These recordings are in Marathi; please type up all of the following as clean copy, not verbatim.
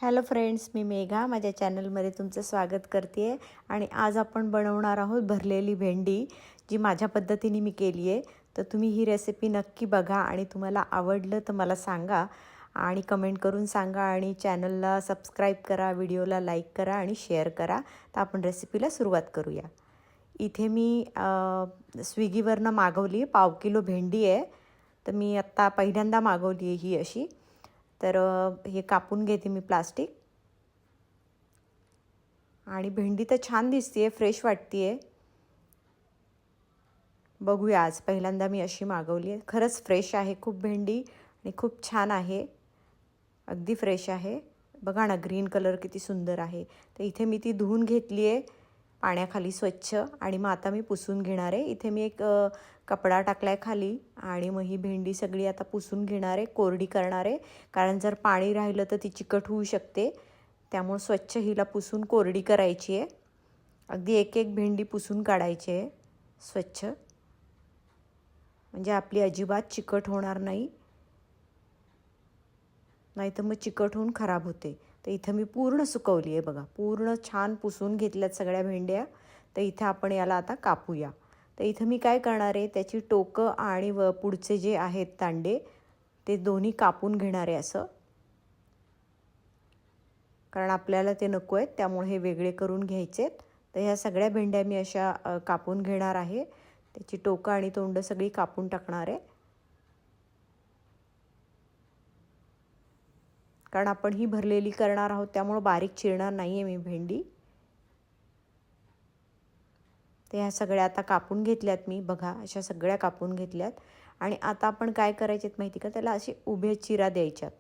हॅलो फ्रेंड्स, मी मेघा माझ्या चॅनलमध्ये तुमचं स्वागत करते आहे. आणि आज आपण बनवणार आहोत भरलेली भेंडी, जी माझ्या पद्धतीने मी केली आहे. तर तुम्ही ही रेसिपी नक्की बघा आणि तुम्हाला आवडलं तर मला सांगा आणि कमेंट करून सांगा. आणि चॅनलला सबस्क्राईब करा, व्हिडिओला लाईक करा आणि शेअर करा. तर आपण रेसिपीला सुरुवात करूया. इथे मी स्विगीवरनं मागवली 1/2 किलो भेंडी आहे. तर मी आत्ता पहिल्यांदा मागवली आहे ही अशी. तर हे कापून घेते मी प्लास्टिक. आणि भेंडी तर छान दिसते, फ्रेश वाटते आहे. बघूया, आज पहिल्यांदा मी अशी मागवली आहे. खरंच फ्रेश आहे खूप भेंडी आणि खूप छान आहे, अगदी फ्रेश आहे. बघा ना, ग्रीन कलर किती सुंदर आहे. तर इथे मी ती धुवून घेतली आहे पाण्याखाली स्वच्छ. आणि मग आता मी पुसून घेणार आहे. इथे मी एक कपडा टाकला आहे खाली आणि मग ही भेंडी सगळी आता पुसून घेणार आहे, कोरडी करणार आहे. कारण जर पाणी राहिलं तर ती चिकट होऊ शकते. त्यामुळे स्वच्छ हिला पुसून कोरडी करायची आहे. अगदी एक एक भेंडी पुसून काढायची आहे स्वच्छ, म्हणजे आपली अजिबात चिकट होणार नाही, नाहीतर मग चिकट होऊन खराब होते. तर इथं मी पूर्ण सुकवली आहे बघा, पूर्ण छान पुसून घेतल्यात सगळ्या भेंड्या. तर इथं आपण याला आता कापूया. तर इथं मी काय करणार आहे, त्याची टोकं आणि पुढचे जे आहेत तांडे ते दोन्ही कापून घेणार आहे असं. कारण आपल्याला ते नको आहेत, त्यामुळे हे वेगळे करून घ्यायचे. तर ह्या सगळ्या भेंड्या मी अशा कापून घेणार आहे. त्याची टोकं आणि तोंड सगळी कापून टाकणार आहे. कारण आपण ही भरलेली करणार आहोत, त्यामुळे बारीक चिरणार नाही आहे मी भेंडी. तर ह्या सगळ्या आता कापून घेतल्यात मी, बघा अशा सगळ्या कापून घेतल्यात. आणि आता आपण काय करायचे माहिती का, त्याला अशी उभ्या चिरा द्यायच्यात.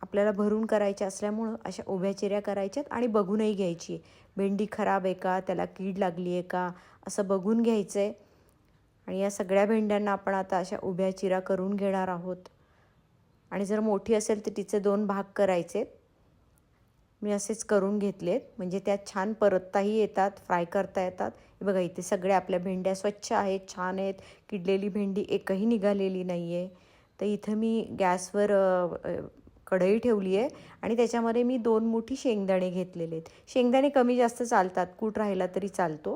आपल्याला भरून करायच्या असल्यामुळं अशा उभ्या चिऱ्या करायच्यात आणि बघूनही घ्यायची, भेंडी खराब आहे का, त्याला कीड लागली आहे का, असं बघून घ्यायचं आहे. आणि या सगळ्या भेंड्यांना आपण आता अशा उभ्या चिरा करून घेणार आहोत. आणि जर मोठी असेल तर तिचे 2 भाग करायचे. मी असेच करून घेतलेत, म्हणजे त्यात छान परतताही येतात, फ्राय करता येतात. हे बघा, इथे सगळ्या आपल्या भेंड्या स्वच्छ आहेत, छान आहेत. किडलेली भेंडी एकही निघालेली नाही आहे. तर इथं मी गॅसवर कढई ठेवली आहे आणि त्याच्यामध्ये मी 2 मोठी शेंगदाणे घेतलेले आहेत. शेंगदाणे कमी जास्त चालतात, कूट राहिला तरी चालतो.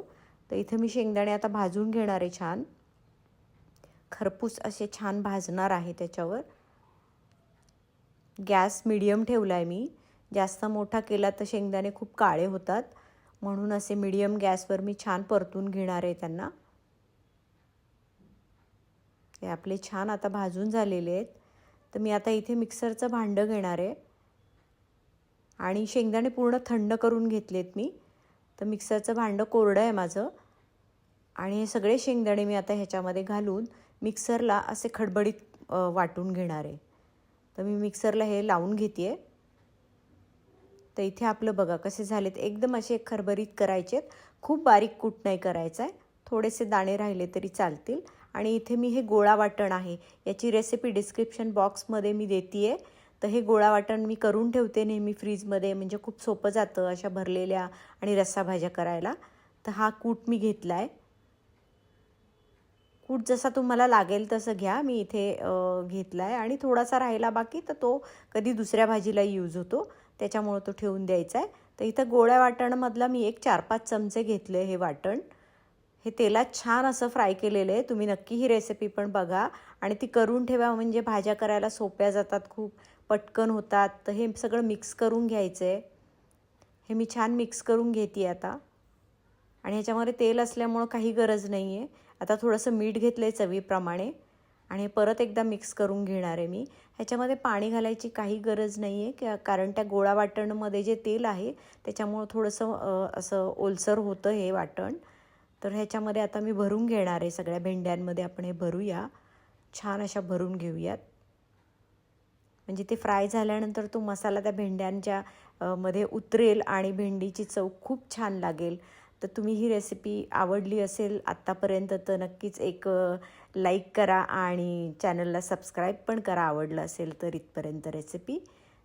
तर इथं मी शेंगदाणे आता भाजून घेणार आहे, छान खरपूस असे छान भाजणार आहे त्याच्यावर. गॅस मीडियम ठेवला आहे मी. जास्त मोठा केला तर शेंगदाणे खूप काळे होतात, म्हणून असे मीडियम गॅसवर मी छान परतून घेणार आहे त्यांना. हे आपले छान आता भाजून झालेले आहेत. तर मी आता इथे मिक्सरचं भांडं घेणार आहे आणि शेंगदाणे पूर्ण थंड करून घेतलेत मी. तर मिक्सरचं भांडं कोरडं आहे माझं. आणि हे सगळे शेंगदाणे मी आता ह्याच्यामध्ये घालून मिक्सरला असे खडबडीत वाटून घेणार आहे. तर मी मिक्सरला हे लावून घेते आहे. तर इथे आपलं बघा कसे झालेत, एकदम असे खरबरीत करायचेत, खूप बारीक कूट नाही करायचा आहे. थोडेसे दाणे राहिले तरी चालतील. आणि इथे मी हे गोळा वाटण आहे, याची रेसिपी डिस्क्रिप्शन बॉक्समध्ये मी देते आहे. तर हे गोळा वाटण मी करून ठेवते नेहमी फ्रीजमध्ये, म्हणजे खूप सोपं जातं अशा भरलेल्या आणि रस्साभाज्या करायला. तर हा कूट मी घेतला आहे. कूट जसा तुम्हाला लागेल तसं घ्या. मी इथे घेतला आहे आणि थोडासा राहिला बाकी, तर तो कधी दुसऱ्या भाजीला यूज होतो, त्याच्यामुळं तो ठेवून द्यायचा आहे. तर इथं गोळ्या वाटणमधला मी एक 4-5 चमचे घेतले हे वाटण. हे तेलात छान असं फ्राय केलेलं आहे. तुम्ही नक्की ही रेसिपी पण बघा आणि ती करून ठेवा, म्हणजे भाज्या करायला सोप्या जातात, खूप पटकन होतात. तर हे सगळं मिक्स करून घ्यायचं आहे. हे मी छान मिक्स करून घेते आता. आणि ह्याच्यामध्ये तेल असल्यामुळं काही गरज नाही आहे. आता थोडंसं मीठ घेतलं आहे चवीप्रमाणे आणि परत एकदा मिक्स करून घेणार आहे मी. ह्याच्यामध्ये पाणी घालायची काही गरज नाही आहे, कारण त्या गोळा वाटणमध्ये जे तेल आहे त्याच्यामुळं थोडंसं असं ओलसर होतं हे वाटण. तर ह्याच्यामध्ये आता मी भरून घेणार आहे, सगळ्या भेंड्यांमध्ये आपण हे भरूया, छान अशा भरून घेऊयात. म्हणजे ते फ्राय झाल्यानंतर तो मसाला त्या भेंड्यांच्या मध्ये उतरेल आणि भेंडीची चव खूप छान लागेल. तर तुम्ही ही रेसिपी आवडली असेल आत्तापर्यंत तर नक्कीच एक लाईक करा आणि चॅनलला सबस्क्राईब पण करा, आवडलं असेल तर इथपर्यंत रेसिपी.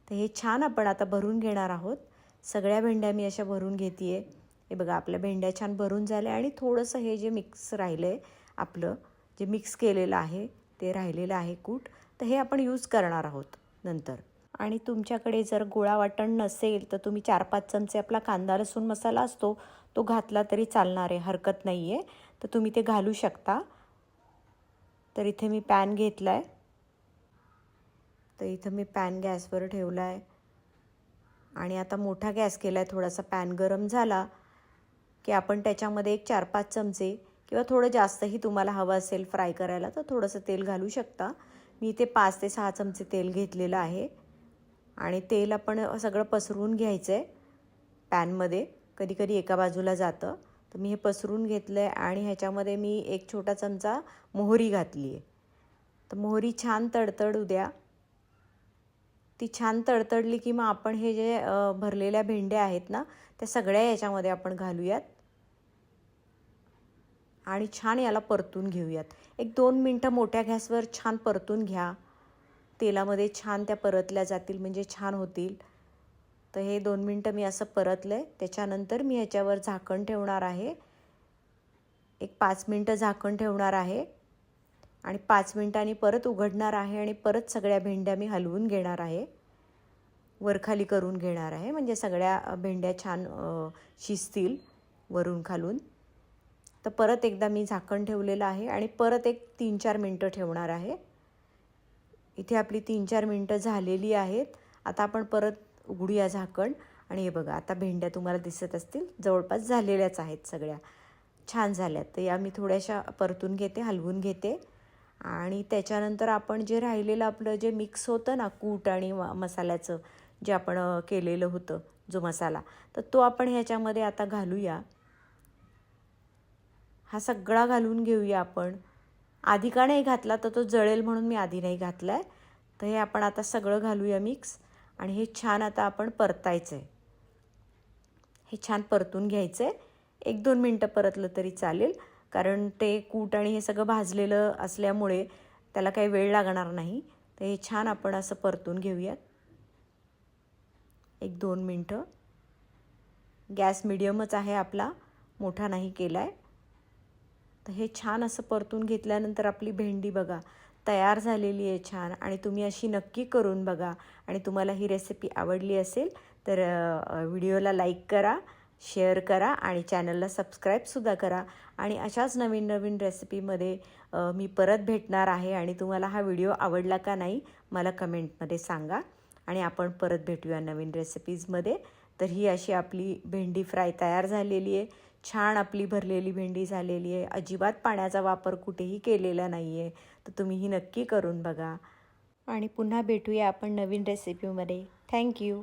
तर हे छान आपण आता भरून घेणार आहोत. सगळ्या भेंड्या मी अशा भरून घेते आहे. हे बघा, आपल्या भेंड्या छान भरून झाल्या. आणि थोडंसं हे जे मिक्स राहिलं आहे, आपलं जे मिक्स केलेलं आहे ते राहिलेलं आहे कूट, तर हे आपण यूज करणार आहोत नंतर. आणि तुमच्याकडे जर गोळा वाटण नसेल तर तुम्ही 4-5 चमचे आपला कांदा लसूण मसाला असतो तो घातला तरी चालणार आहे, हरकत नाही आहे. तर तुम्ही ते घालू शकता. तर इथे मी पॅन घेतला आहे. तर इथं मी पॅन गॅसवर ठेवला आहे आणि आता मोठा गॅस केला आहे. थोडासा पॅन गरम झाला की आपण त्याच्यामध्ये एक 4-5 चमचे किंवा थोडं जास्तही तुम्हाला हवं असेल फ्राय करायला तर थोडंसं तेल घालू शकता. मी इथे 5 ते 6 चमचे तेल घेतलेलं आहे आणि तेल आपण सगळं पसरवून घ्यायचं आहे पॅनमध्ये. कधी कधी एका बाजूला जातं, तर मी हे पसरून घेतलं आहे आणि ह्याच्यामध्ये मी एक छोटा चमचा मोहरी घातली आहे. तर मोहरी छान तडतडू द्या. ती छान तडतडली की मग आपण हे जे भरलेल्या भेंड्या आहेत ना त्या सगळ्या याच्यामध्ये आपण घालूयात आणि छान याला परतून घेऊयात. 1-2 मिनटं मोठ्या गॅसवर छान परतून घ्या. तेलामध्ये छान त्या परतल्या जातील म्हणजे छान होतील. तर हे 2 मिनटं मी असं परतलं आहे. त्याच्यानंतर मी ह्याच्यावर झाकण ठेवणार आहे. एक 5 मिनटं झाकण ठेवणार आहे आणि 5 मिनटांनी परत उघडणार आहे आणि परत सगळ्या भेंड्या मी हलवून घेणार आहे, वरखाली करून घेणार आहे म्हणजे सगळ्या भेंड्या छान शिजतील वरून खालून. तर परत एकदा मी झाकण ठेवलेलं आहे आणि परत एक 3-4 मिनटं ठेवणार आहे. इथे आपली 3-4 मिनटं झालेली आहेत. आता आपण परत उघडूया झाकण आणि हे बघा आता भेंड्या तुम्हाला दिसत असतील जवळपास झालेल्याच आहेत, सगळ्या छान झाल्यात. तर या मी थोड्याशा परतून घेते, हलवून घेते आणि त्याच्यानंतर आपण जे राहिलेलं आपलं जे मिक्स होतं ना कूट आणि मसाल्याचं जे आपण केलेलं होतं जो मसाला, तर तो आपण ह्याच्यामध्ये आता घालूया. हा सगळा घालून घेऊया आपण. आधी का नाही घातला तर तो जळेल म्हणून मी आधी नाही घातला आहे. तर हे आपण आता सगळं घालूया मिक्स आणि हे छान आता आपण परतायचं आहे. हे छान परतून घ्यायचं आहे. 1-2 मिनटं परतलं तरी चालेल, कारण ते कूट आणि हे सगळं भाजलेलं असल्यामुळे त्याला काही वेळ लागणार नाही. तर हे छान आपण असं परतून घेऊयात 1-2 मिनटं. गॅस मिडियमच आहे आपला, मोठा नाही केला आहे. तर हे छान असं परतून घेतल्यानंतर आपली भेंडी बघा तयार झालेली आहे छान. आणि तुम्ही अशी नक्की करून बघा आणि तुम्हाला ही रेसिपी आवडली असेल तर व्हिडिओला लाईक करा, शेअर करा आणि चॅनलला सबस्क्राईबसुद्धा करा. आणि अशाच नवीन नवीन रेसिपीमध्ये मी परत भेटणार आहे आणि तुम्हाला हा व्हिडिओ आवडला का नाही मला कमेंटमध्ये सांगा आणि आपण परत भेटूया नवीन रेसिपीजमध्ये. तर ही अशी आपली भेंडी फ्राय तयार झालेली आहे. छान आपली भरलेली भेंडी झालेली आहे. अजिबात पाण्याचा वापर कुठेही केलेला नाही आहे. तर तुम्ही ही नक्की करून बघा आणि पुन्हा भेटूया आपण नवीन रेसिपीमध्ये. थँक्यू.